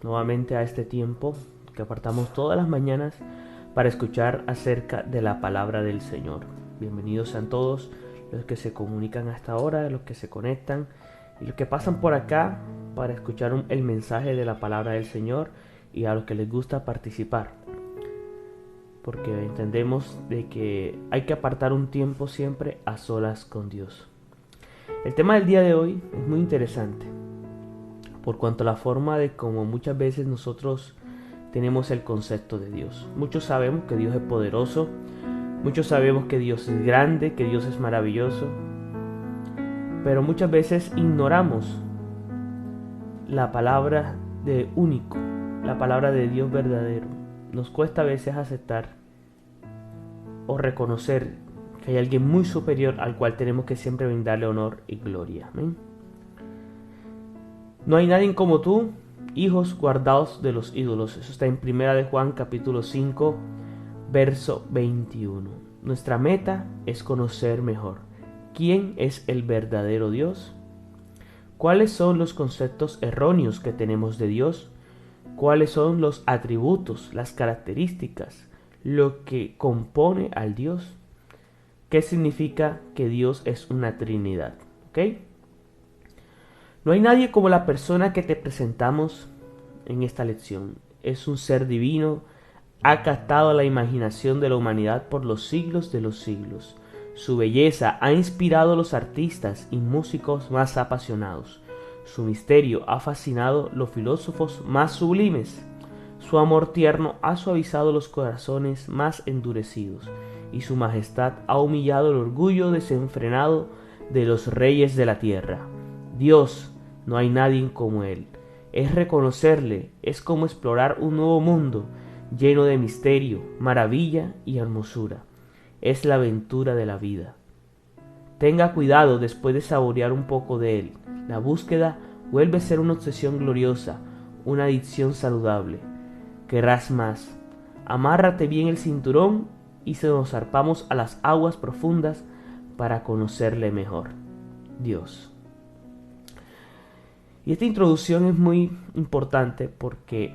nuevamente a este tiempo que apartamos todas las mañanas para escuchar acerca de la palabra del Señor. Bienvenidos sean todos los que se comunican hasta ahora, los que se conectan y los que pasan por acá para escuchar el mensaje de la palabra del Señor, y a los que les gusta participar, porque entendemos de que hay que apartar un tiempo siempre a solas con Dios. El tema del día de hoy es muy interesante, por cuanto a la forma de cómo muchas veces nosotros tenemos el concepto de Dios. Muchos sabemos que Dios es poderoso, muchos sabemos que Dios es grande, que Dios es maravilloso, pero muchas veces ignoramos la palabra de único, la palabra de Dios verdadero. Nos cuesta a veces aceptar o reconocer que hay alguien muy superior al cual tenemos que siempre brindarle honor y gloria. Amén. No hay nadie como tú, hijos guardados de los ídolos. Eso está en 1 de Juan capítulo 5, verso 21. Nuestra meta es conocer mejor quién es el verdadero Dios, cuáles son los conceptos erróneos que tenemos de Dios, cuáles son los atributos, las características, lo que compone al Dios, qué significa que Dios es una Trinidad. ¿Ok? No hay nadie como la persona que te presentamos en esta lección. Es un ser divino, ha captado la imaginación de la humanidad por los siglos de los siglos. Su belleza ha inspirado a los artistas y músicos más apasionados. Su misterio ha fascinado los filósofos más sublimes. Su amor tierno ha suavizado los corazones más endurecidos, y su majestad ha humillado el orgullo desenfrenado de los reyes de la tierra. Dios, no hay nadie como Él. Es reconocerle, es como explorar un nuevo mundo lleno de misterio, maravilla y hermosura. Es la aventura de la vida. Tenga cuidado después de saborear un poco de Él. La búsqueda vuelve a ser una obsesión gloriosa, una adicción saludable. Querrás más. Amárrate bien el cinturón y se nos zarpamos a las aguas profundas para conocerle mejor. Dios. Y esta introducción es muy importante porque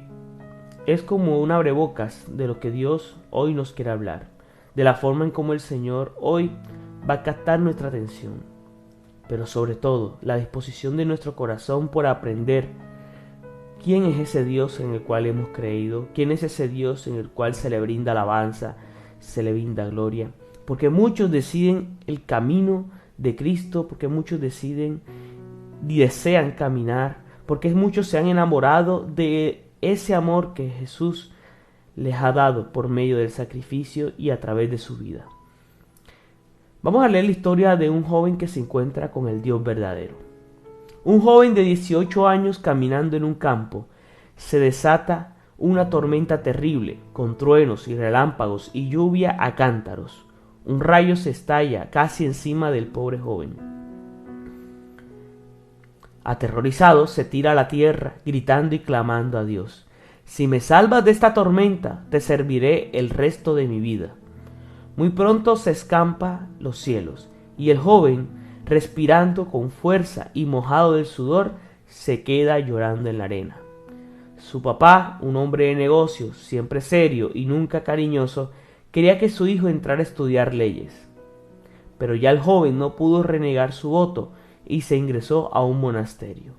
es como un abrebocas de lo que Dios hoy nos quiere hablar, de la forma en cómo el Señor hoy va a captar nuestra atención, pero sobre todo la disposición de nuestro corazón por aprender quién es ese Dios en el cual hemos creído, quién es ese Dios en el cual se le brinda alabanza, se le brinda gloria, porque muchos deciden el camino de Cristo, porque muchos deciden y desean caminar, porque muchos se han enamorado de ese amor que Jesús les ha dado por medio del sacrificio y a través de su vida. Vamos a leer la historia de un joven que se encuentra con el Dios verdadero. Un joven de 18 años caminando en un campo, se desata una tormenta terrible, con truenos y relámpagos y lluvia a cántaros. Un rayo se estalla casi encima del pobre joven. Aterrorizado, se tira a la tierra, gritando y clamando a Dios. Si me salvas de esta tormenta, te serviré el resto de mi vida. Muy pronto se escampa los cielos, y el joven, respirando con fuerza y mojado del sudor, se queda llorando en la arena. Su papá, un hombre de negocios, siempre serio y nunca cariñoso, quería que su hijo entrara a estudiar leyes. Pero ya el joven no pudo renegar su voto y se ingresó a un monasterio.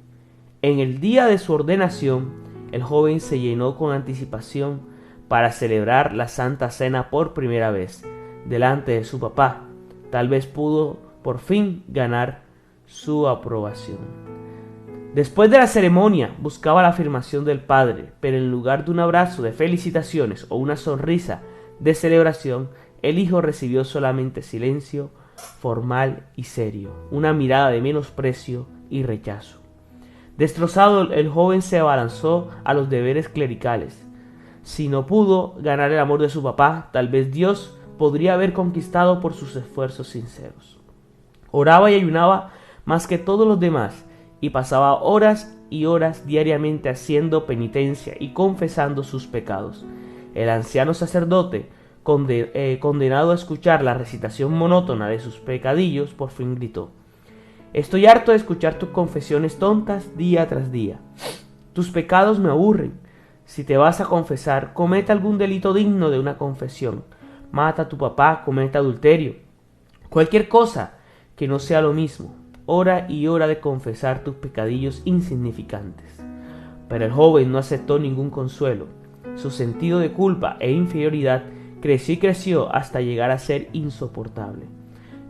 En el día de su ordenación, el joven se llenó con anticipación para celebrar la Santa Cena por primera vez delante de su papá. Tal vez pudo por fin ganar su aprobación. Después de la ceremonia buscaba la afirmación del padre, pero en lugar de un abrazo de felicitaciones o una sonrisa de celebración, el hijo recibió solamente silencio formal y serio, una mirada de menosprecio y rechazo. Destrozado, el joven se abalanzó a los deberes clericales. Si no pudo ganar el amor de su papá, tal vez Dios podría haber conquistado por sus esfuerzos sinceros. Oraba y ayunaba más que todos los demás, y pasaba horas y horas diariamente haciendo penitencia y confesando sus pecados. El anciano sacerdote, condenado a escuchar la recitación monótona de sus pecadillos, por fin gritó: «Estoy harto de escuchar tus confesiones tontas día tras día. Tus pecados me aburren. Si te vas a confesar, comete algún delito digno de una confesión. Mata a tu papá, comete adulterio. Cualquier cosa que no sea lo mismo. Hora y hora de confesar tus pecadillos insignificantes. Pero el joven no aceptó ningún consuelo. Su sentido de culpa e inferioridad creció y creció hasta llegar a ser insoportable.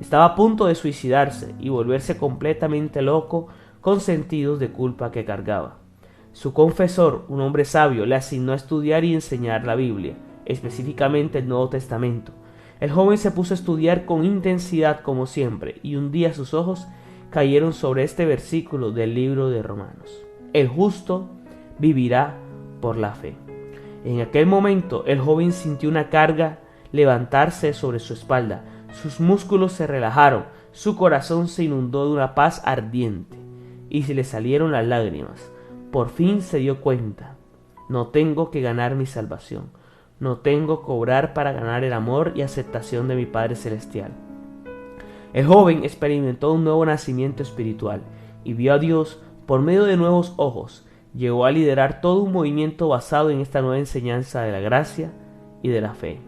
Estaba a punto de suicidarse y volverse completamente loco con sentidos de culpa que cargaba. Su confesor, un hombre sabio, le asignó a estudiar y enseñar la Biblia, específicamente el Nuevo Testamento. El joven se puso a estudiar con intensidad como siempre, y un día sus ojos cayeron sobre este versículo del libro de Romanos. El justo vivirá por la fe. En aquel momento el joven sintió una carga levantarse sobre su espalda. Sus músculos se relajaron, su corazón se inundó de una paz ardiente y se le salieron las lágrimas. Por fin se dio cuenta: no tengo que ganar mi salvación, no tengo que obrar para ganar el amor y aceptación de mi Padre Celestial. El joven experimentó un nuevo nacimiento espiritual y vio a Dios por medio de nuevos ojos. Llegó a liderar todo un movimiento basado en esta nueva enseñanza de la gracia y de la fe.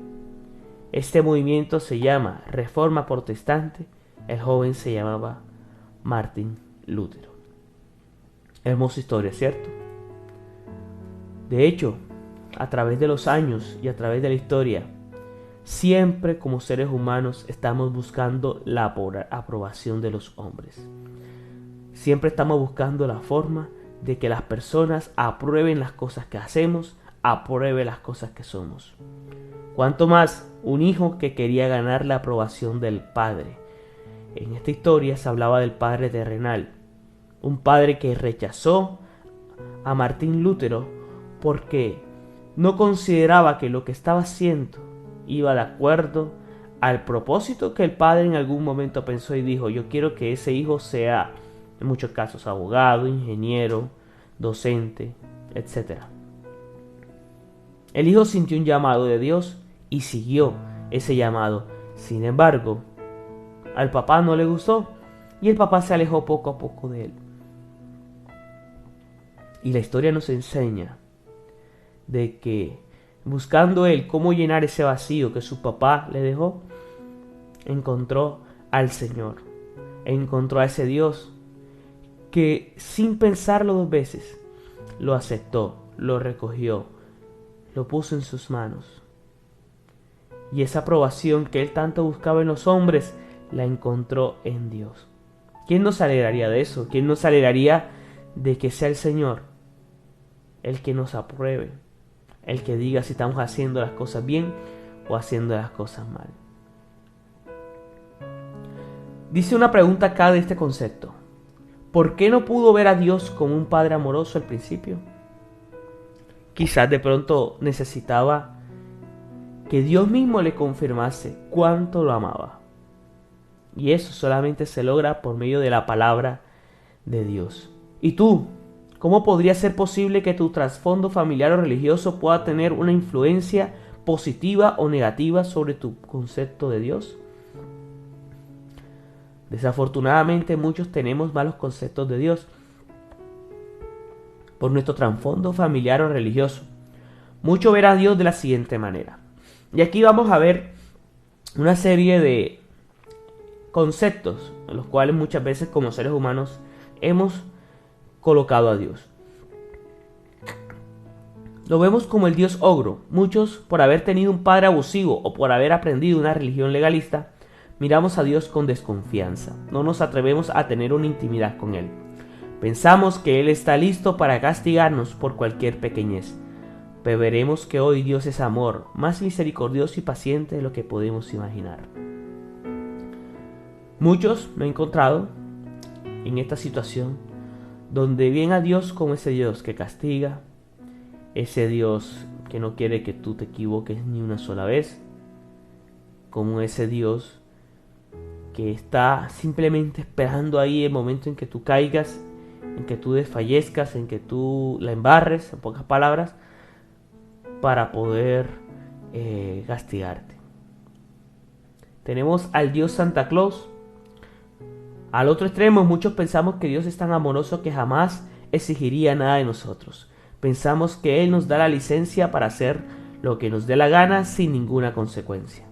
Este movimiento se llama Reforma Protestante. El joven se llamaba Martín Lutero. Hermosa historia, ¿cierto? De hecho, a través de los años y a través de la historia, siempre como seres humanos estamos buscando la aprobación de los hombres. Siempre estamos buscando la forma de que las personas aprueben las cosas que hacemos, aprueben las cosas que somos. Cuanto más un hijo que quería ganar la aprobación del padre. En esta historia se hablaba del padre terrenal, un padre que rechazó a Martín Lutero porque no consideraba que lo que estaba haciendo iba de acuerdo al propósito que el padre en algún momento pensó y dijo: yo quiero que ese hijo sea, en muchos casos, abogado, ingeniero, docente, etc. El hijo sintió un llamado de Dios y siguió ese llamado. Sin embargo, al papá no le gustó y el papá se alejó poco a poco de él. Y la historia nos enseña de que, buscando él cómo llenar ese vacío que su papá le dejó, encontró al Señor, encontró a ese Dios que, sin pensarlo dos veces, lo aceptó, lo recogió, lo puso en sus manos. Y esa aprobación que él tanto buscaba en los hombres, la encontró en Dios. ¿Quién nos alegraría de eso? ¿Quién nos alegraría de que sea el Señor el que nos apruebe, el que diga si estamos haciendo las cosas bien o haciendo las cosas mal? Dice una pregunta acá de este concepto: ¿por qué no pudo ver a Dios como un padre amoroso al principio? Quizás de pronto necesitaba que Dios mismo le confirmase cuánto lo amaba. Y eso solamente se logra por medio de la palabra de Dios. ¿Y tú? ¿Cómo podría ser posible que tu trasfondo familiar o religioso pueda tener una influencia positiva o negativa sobre tu concepto de Dios? Desafortunadamente muchos tenemos malos conceptos de Dios por nuestro trasfondo familiar o religioso. Muchos ven a Dios de la siguiente manera. Y aquí vamos a ver una serie de conceptos en los cuales muchas veces como seres humanos hemos colocado a Dios. Lo vemos como el Dios ogro. Muchos, por haber tenido un padre abusivo o por haber aprendido una religión legalista, miramos a Dios con desconfianza. No nos atrevemos a tener una intimidad con Él. Pensamos que Él está listo para castigarnos por cualquier pequeñez. Pero veremos que hoy Dios es amor, más misericordioso y paciente de lo que podemos imaginar. Muchos me he encontrado en esta situación donde ven a Dios como ese Dios que castiga, ese Dios que no quiere que tú te equivoques ni una sola vez, como ese Dios que está simplemente esperando ahí el momento en que tú caigas, en que tú desfallezcas, en que tú la embarres, en pocas palabras, para poder castigarte. Tenemos al Dios Santa Claus. Al otro extremo, muchos pensamos que Dios es tan amoroso que jamás exigiría nada de nosotros. Pensamos que Él nos da la licencia para hacer lo que nos dé la gana sin ninguna consecuencia.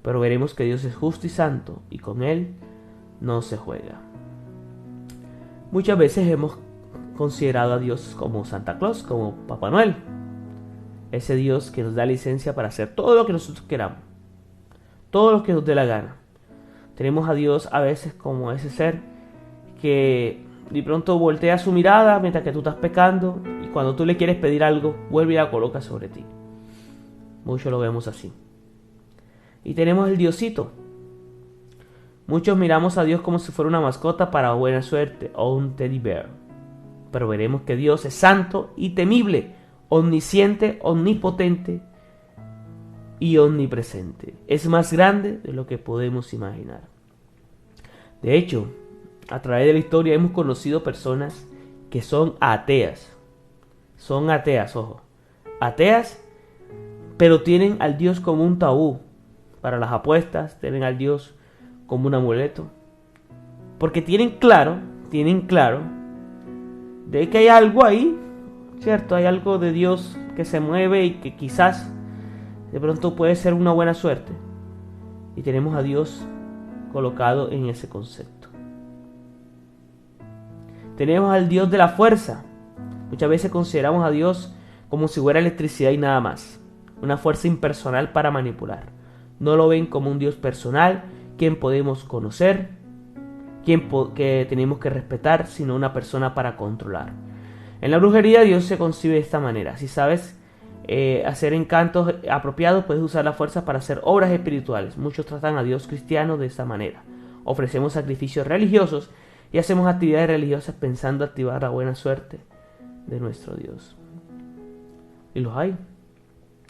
Pero veremos que Dios es justo y santo y con Él no se juega. Muchas veces hemos considerado a Dios como Santa Claus, como Papá Noel. Ese Dios que nos da licencia para hacer todo lo que nosotros queramos. Todo lo que nos dé la gana. Tenemos a Dios a veces como ese ser que de pronto voltea su mirada mientras que tú estás pecando y cuando tú le quieres pedir algo, vuelve y la coloca sobre ti. Muchos lo vemos así. Y tenemos el Diosito. Muchos miramos a Dios como si fuera una mascota para buena suerte o un teddy bear. Pero veremos que Dios es santo y temible, omnisciente, omnipotente y omnipresente. Es más grande de lo que podemos imaginar. De hecho, a través de la historia hemos conocido personas que son ateas. Son ateas, ojo. Ateas, pero tienen al Dios como un tabú. Para las apuestas, tienen al Dios como un amuleto. Porque tienen claro de que hay algo ahí, ¿cierto? Hay algo de Dios que se mueve y que quizás de pronto puede ser una buena suerte. Y tenemos a Dios colocado en ese concepto. Tenemos al Dios de la fuerza. Muchas veces consideramos a Dios como si fuera electricidad y nada más. Una fuerza impersonal para manipular. No lo ven como un Dios personal, quien podemos conocer, que tenemos que respetar, sino una persona para controlar. En la brujería Dios se concibe de esta manera. Si sabes hacer encantos apropiados, puedes usar la fuerza para hacer obras espirituales. Muchos tratan a Dios cristiano de esta manera. Ofrecemos sacrificios religiosos y hacemos actividades religiosas pensando activar la buena suerte de nuestro Dios. Y los hay.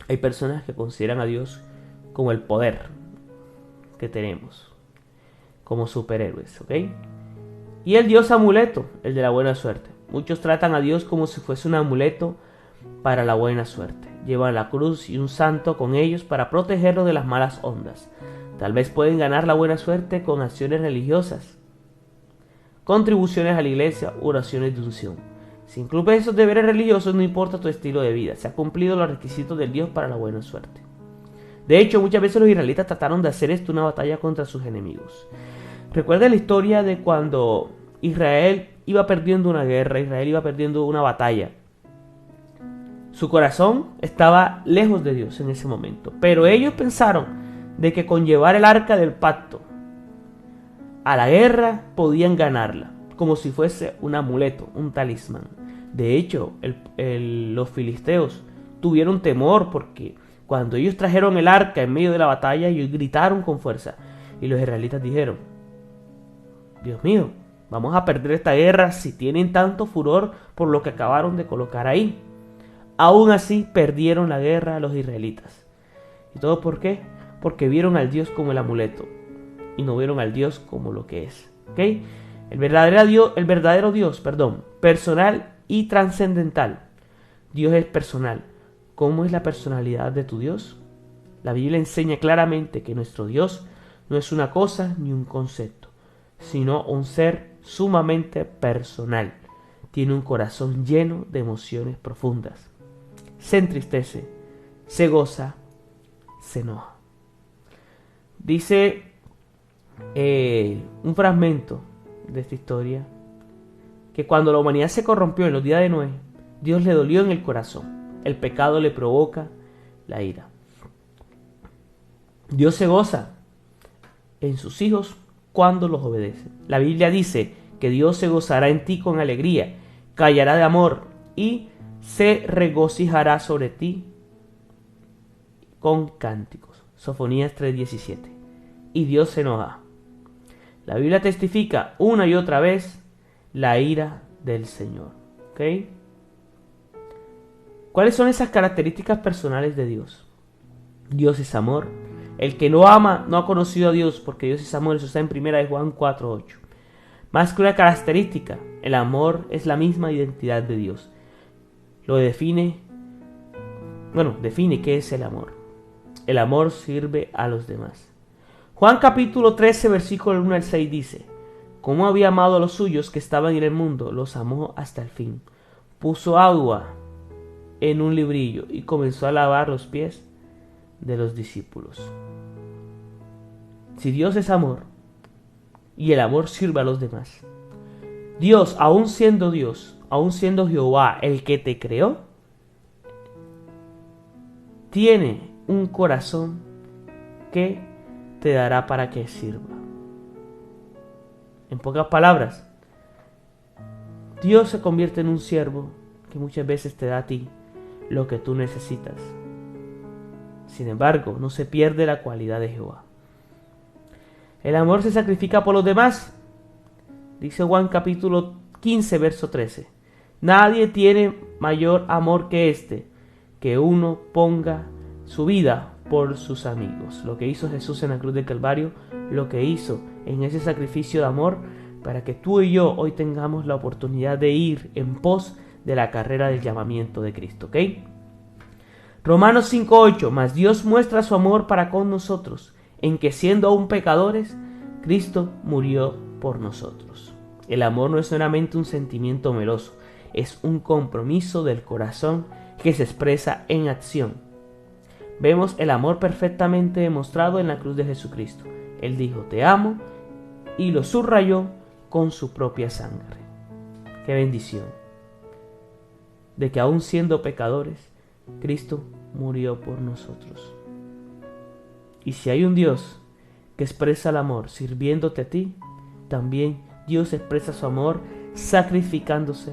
Hay personas que consideran a Dios como el poder que tenemos, como superhéroes, ¿ok? Y el Dios amuleto, el de la buena suerte. Muchos tratan a Dios como si fuese un amuleto para la buena suerte. Llevan la cruz y un santo con ellos para protegerlos de las malas ondas. Tal vez pueden ganar la buena suerte con acciones religiosas, contribuciones a la iglesia, oraciones de unción. Si incluyes esos deberes religiosos, no importa tu estilo de vida, se han cumplido los requisitos del Dios para la buena suerte. De hecho, muchas veces los israelitas trataron de hacer esto una batalla contra sus enemigos. Recuerda la historia de cuando Israel iba perdiendo una guerra, Israel iba perdiendo una batalla. Su corazón estaba lejos de Dios en ese momento. Pero ellos pensaron de que con llevar el arca del pacto a la guerra podían ganarla, como si fuese un amuleto, un talismán. De hecho, los filisteos tuvieron temor porque cuando ellos trajeron el arca en medio de la batalla, ellos gritaron con fuerza. Y los israelitas dijeron: Dios mío, vamos a perder esta guerra si tienen tanto furor por lo que acabaron de colocar ahí. Aún así, perdieron la guerra los israelitas. ¿Y todo por qué? Porque vieron al Dios como el amuleto y no vieron al Dios como lo que es. ¿Ok? El verdadero Dios, personal y trascendental. Dios es personal. ¿Cómo es la personalidad de tu Dios? La Biblia enseña claramente que nuestro Dios no es una cosa ni un concepto, sino un ser sumamente personal. Tiene un corazón lleno de emociones profundas. Se entristece, se goza, se enoja. Dice un fragmento de esta historia que cuando la humanidad se corrompió en los días de Noé, Dios le dolió en el corazón. El pecado le provoca la ira. Dios se goza en sus hijos cuando los obedecen. La Biblia dice que Dios se gozará en ti con alegría, callará de amor y se regocijará sobre ti con cánticos. Sofonías 3:17. Y Dios se enoja. La Biblia testifica una y otra vez la ira del Señor. ¿Ok? ¿Cuáles son esas características personales de Dios? Dios es amor. El que no ama no ha conocido a Dios, porque Dios es amor. Eso está en 1 Juan 4:8. Más que una característica, el amor es la misma identidad de Dios. Lo define qué es el amor. El amor sirve a los demás. Juan capítulo 13, versículo 1 al 6 dice: Como había amado a los suyos que estaban en el mundo, los amó hasta el fin. Puso agua en un librillo y comenzó a lavar los pies de los discípulos. Si Dios es amor y el amor sirve a los demás, Dios, aun siendo Jehová el que te creó, tiene un corazón que te dará para que sirva. En pocas palabras, Dios se convierte en un siervo que muchas veces te da a ti lo que tú necesitas. Sin embargo, no se pierde la cualidad de Jehová. El amor se sacrifica por los demás. Dice Juan capítulo 15, verso 13. Nadie tiene mayor amor que este, que uno ponga su vida por sus amigos. Lo que hizo Jesús en la cruz del Calvario, lo que hizo en ese sacrificio de amor, para que tú y yo hoy tengamos la oportunidad de ir en pos de la carrera del llamamiento de Cristo, ¿ok? Romanos 5:8, mas Dios muestra su amor para con nosotros, en que siendo aún pecadores, Cristo murió por nosotros. El amor no es solamente un sentimiento meloso, es un compromiso del corazón que se expresa en acción. Vemos el amor perfectamente demostrado en la cruz de Jesucristo. Él dijo, te amo, y lo subrayó con su propia sangre. ¡Qué bendición! De que aún siendo pecadores, Cristo murió por nosotros. Y si hay un Dios que expresa el amor sirviéndote a ti, también Dios expresa su amor sacrificándose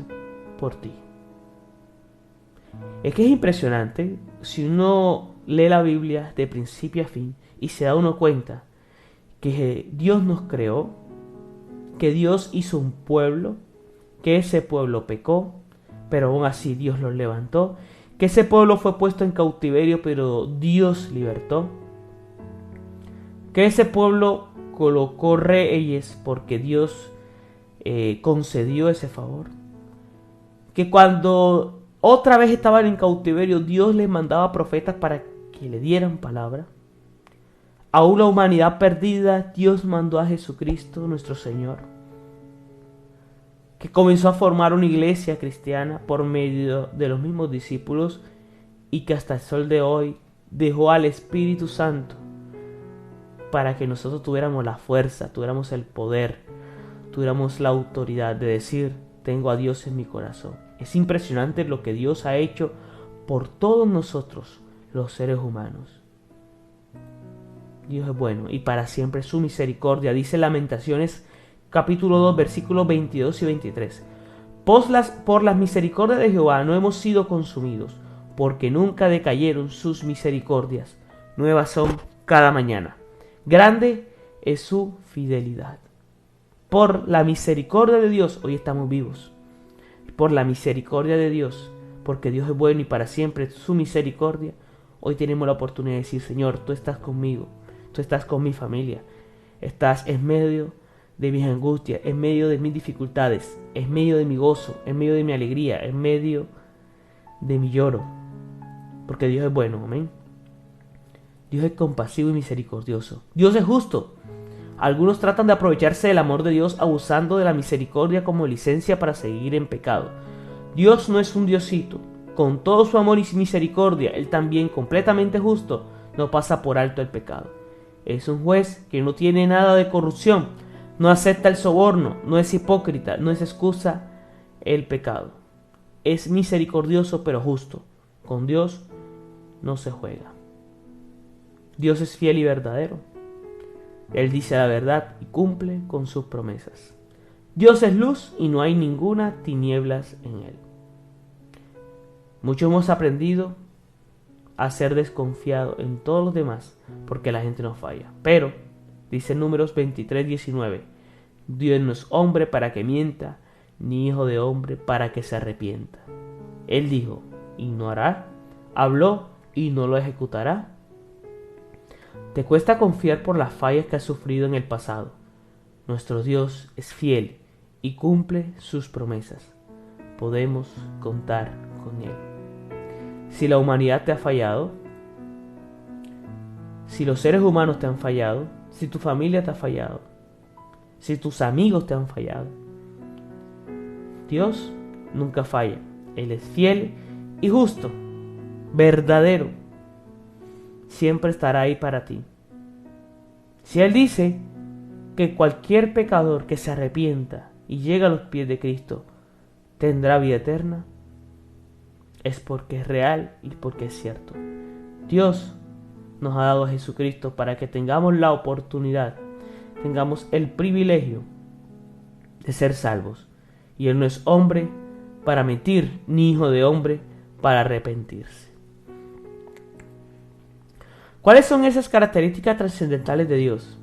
por ti. Es que es impresionante si uno lee la Biblia de principio a fin y se da uno cuenta que Dios nos creó, que Dios hizo un pueblo, que ese pueblo pecó, pero aún así Dios los levantó, que ese pueblo fue puesto en cautiverio, pero Dios libertó, que ese pueblo colocó reyes porque Dios concedió ese favor, que cuando otra vez estaban en cautiverio, Dios les mandaba profetas para que le dieran palabra. Aún la humanidad perdida, Dios mandó a Jesucristo, nuestro Señor, que comenzó a formar una iglesia cristiana por medio de los mismos discípulos y que hasta el sol de hoy dejó al Espíritu Santo para que nosotros tuviéramos la fuerza, tuviéramos el poder, tuviéramos la autoridad de decir, tengo a Dios en mi corazón. Es impresionante lo que Dios ha hecho por todos nosotros, los seres humanos. Dios es bueno y para siempre su misericordia. Dice Lamentaciones capítulo 2 versículos 22 y 23. Por las misericordias de Jehová no hemos sido consumidos, porque nunca decayeron sus misericordias. Nuevas son cada mañana. Grande es su fidelidad. Por la misericordia de Dios hoy estamos vivos. Por la misericordia de Dios, porque Dios es bueno y para siempre su misericordia, hoy tenemos la oportunidad de decir, Señor, tú estás conmigo, tú estás con mi familia, estás en medio de mis angustias, en medio de mis dificultades, en medio de mi gozo, en medio de mi alegría, en medio de mi lloro, porque Dios es bueno, amén. Dios es compasivo y misericordioso. Dios es justo. Algunos tratan de aprovecharse del amor de Dios abusando de la misericordia como licencia para seguir en pecado. Dios no es un diosito. Con todo su amor y misericordia, Él también, completamente justo, no pasa por alto el pecado. Es un juez que no tiene nada de corrupción, no acepta el soborno, no es hipócrita, no es excusa el pecado. Es misericordioso pero justo. Con Dios no se juega. Dios es fiel y verdadero. Él dice la verdad y cumple con sus promesas. Dios es luz y no hay ninguna tinieblas en Él. Muchos hemos aprendido a ser desconfiados en todos los demás porque la gente nos falla. Pero, dice Números 23:19, Dios no es hombre para que mienta, ni hijo de hombre para que se arrepienta. Él dijo y no hará, habló y no lo ejecutará. Te cuesta confiar por las fallas que has sufrido en el pasado. Nuestro Dios es fiel y cumple sus promesas. Podemos contar con Él. Si la humanidad te ha fallado, si los seres humanos te han fallado, si tu familia te ha fallado, si tus amigos te han fallado. Dios nunca falla. Él es fiel y justo, verdadero. Siempre estará ahí para ti. Si Él dice que cualquier pecador que se arrepienta y llegue a los pies de Cristo tendrá vida eterna, es porque es real y porque es cierto. Dios nos ha dado a Jesucristo para que tengamos la oportunidad, tengamos el privilegio de ser salvos. Y Él no es hombre para mentir, ni hijo de hombre para arrepentirse. ¿Cuáles son esas características trascendentales de Dios?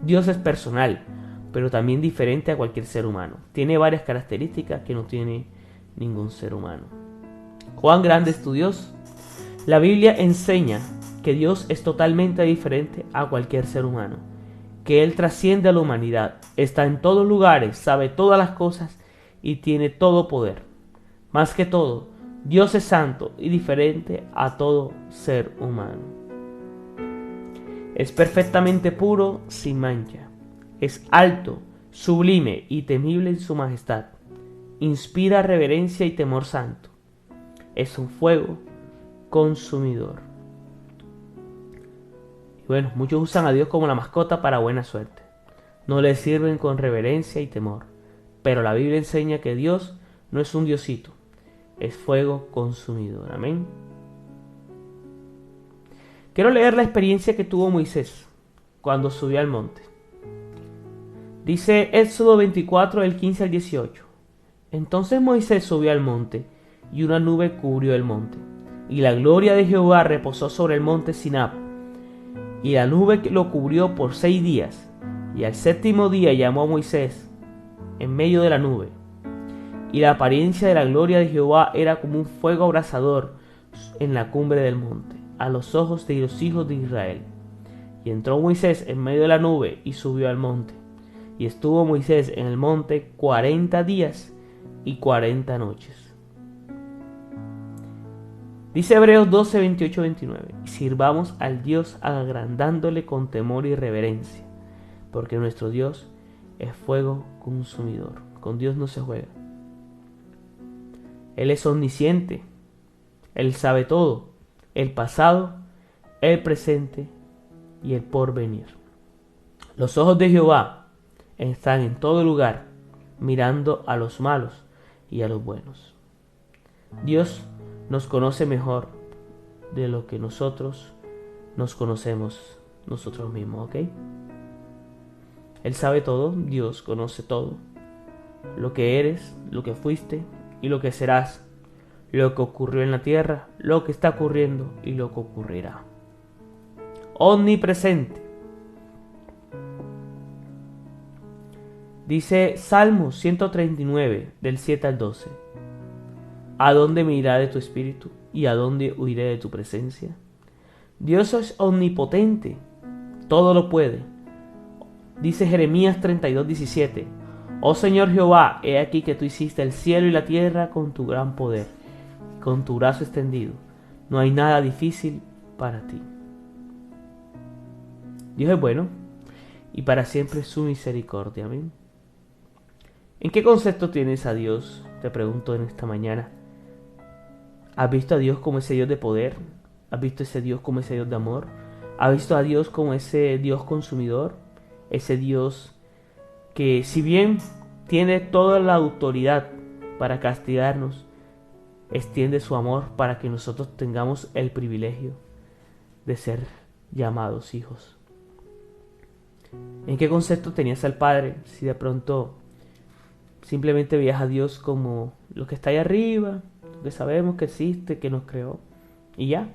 Dios es personal, pero también diferente a cualquier ser humano. Tiene varias características que no tiene ningún ser humano. Cuán grande es tu Dios. La Biblia enseña que Dios es totalmente diferente a cualquier ser humano, que Él trasciende a la humanidad, está en todos lugares, sabe todas las cosas y tiene todo poder. Más que todo, Dios es santo y diferente a todo ser humano. Es perfectamente puro, sin mancha. Es alto, sublime y temible en su majestad. Inspira reverencia y temor santo. Es un fuego consumidor. Y bueno, muchos usan a Dios como la mascota para buena suerte. No le sirven con reverencia y temor. Pero la Biblia enseña que Dios no es un diosito, es fuego consumidor. Amén. Quiero leer la experiencia que tuvo Moisés cuando subió al monte. Dice Éxodo 24, del 15 al 18. Entonces Moisés subió al monte, y una nube cubrió el monte, y la gloria de Jehová reposó sobre el monte Sinab, y la nube lo cubrió por 6 días, y al 7º día llamó a Moisés en medio de la nube, y la apariencia de la gloria de Jehová era como un fuego abrasador en la cumbre del monte, a los ojos de los hijos de Israel. Y entró Moisés en medio de la nube y subió al monte. Y estuvo Moisés en el monte 40 días y 40 noches. Dice Hebreos 12, 28, 29. Y sirvamos al Dios agrandándole con temor y reverencia, porque nuestro Dios es fuego consumidor. Con Dios no se juega. Él es omnisciente. Él sabe todo. El pasado, el presente y el porvenir. Los ojos de Jehová están en todo lugar, mirando a los malos y a los buenos. Dios nos conoce mejor de lo que nosotros nos conocemos nosotros mismos, ¿ok? Él sabe todo, Dios conoce todo. Lo que eres, lo que fuiste y lo que serás. Lo que ocurrió en la tierra, lo que está ocurriendo y lo que ocurrirá. Omnipresente. Dice Salmos 139, del 7 al 12. ¿A dónde me irá de tu espíritu y a dónde huiré de tu presencia? Dios es omnipotente, todo lo puede. Dice Jeremías 32, 17. Oh Señor Jehová, he aquí que tú hiciste el cielo y la tierra con tu gran poder, con tu brazo extendido. No hay nada difícil para ti. Dios es bueno y para siempre su misericordia. Amén. ¿En qué concepto tienes a Dios? Te pregunto en esta mañana. ¿Has visto a Dios como ese Dios de poder? ¿Has visto a ese Dios como ese Dios de amor? ¿Has visto a Dios como ese Dios consumidor? Ese Dios que, si bien tiene toda la autoridad para castigarnos, extiende su amor para que nosotros tengamos el privilegio de ser llamados hijos. ¿En qué concepto tenías al Padre? Si de pronto simplemente veías a Dios como lo que está ahí arriba, lo que sabemos que existe, que nos creó, y ya.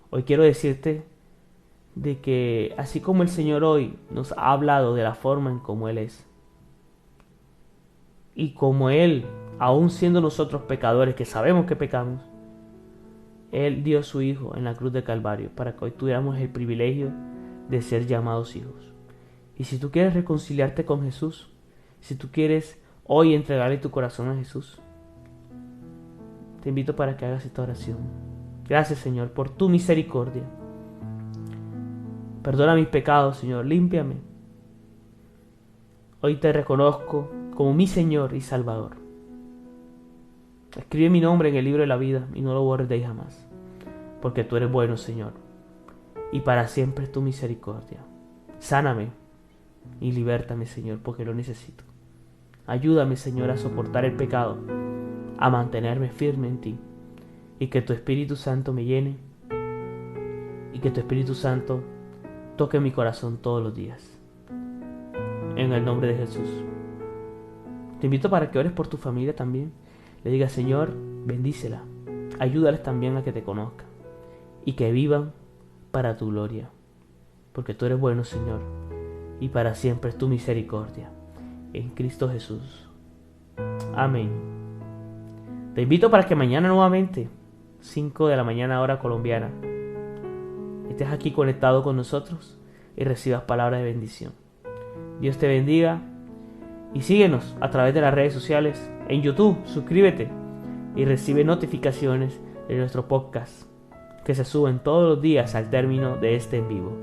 Hoy quiero decirte de que así como el Señor hoy nos ha hablado de la forma en cómo Él es, y como Él, aún siendo nosotros pecadores, que sabemos que pecamos, Él dio a su Hijo en la cruz de Calvario para que hoy tuviéramos el privilegio de ser llamados hijos. Y si tú quieres reconciliarte con Jesús, si tú quieres hoy entregarle tu corazón a Jesús, te invito para que hagas esta oración. Gracias, Señor, por tu misericordia. Perdona mis pecados, Señor, límpiame. Hoy te reconozco como mi Señor y Salvador. Escribe mi nombre en el libro de la vida y no lo borres de ahí jamás, porque tú eres bueno, Señor, y para siempre es tu misericordia. Sáname y libértame, Señor, porque lo necesito. Ayúdame, Señor, a soportar el pecado, a mantenerme firme en ti, y que tu Espíritu Santo me llene, y que tu Espíritu Santo toque mi corazón todos los días. En el nombre de Jesús. Te invito para que ores por tu familia también. Le digas, Señor, bendícela. Ayúdales también a que te conozcan y que vivan para tu gloria. Porque tú eres bueno, Señor, y para siempre es tu misericordia. En Cristo Jesús. Amén. Te invito para que mañana nuevamente, 5 de la mañana hora colombiana, estés aquí conectado con nosotros y recibas palabras de bendición. Dios te bendiga y síguenos a través de las redes sociales. En YouTube, suscríbete y recibe notificaciones de nuestro podcast que se suben todos los días al término de este en vivo.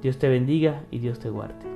Dios te bendiga y Dios te guarde.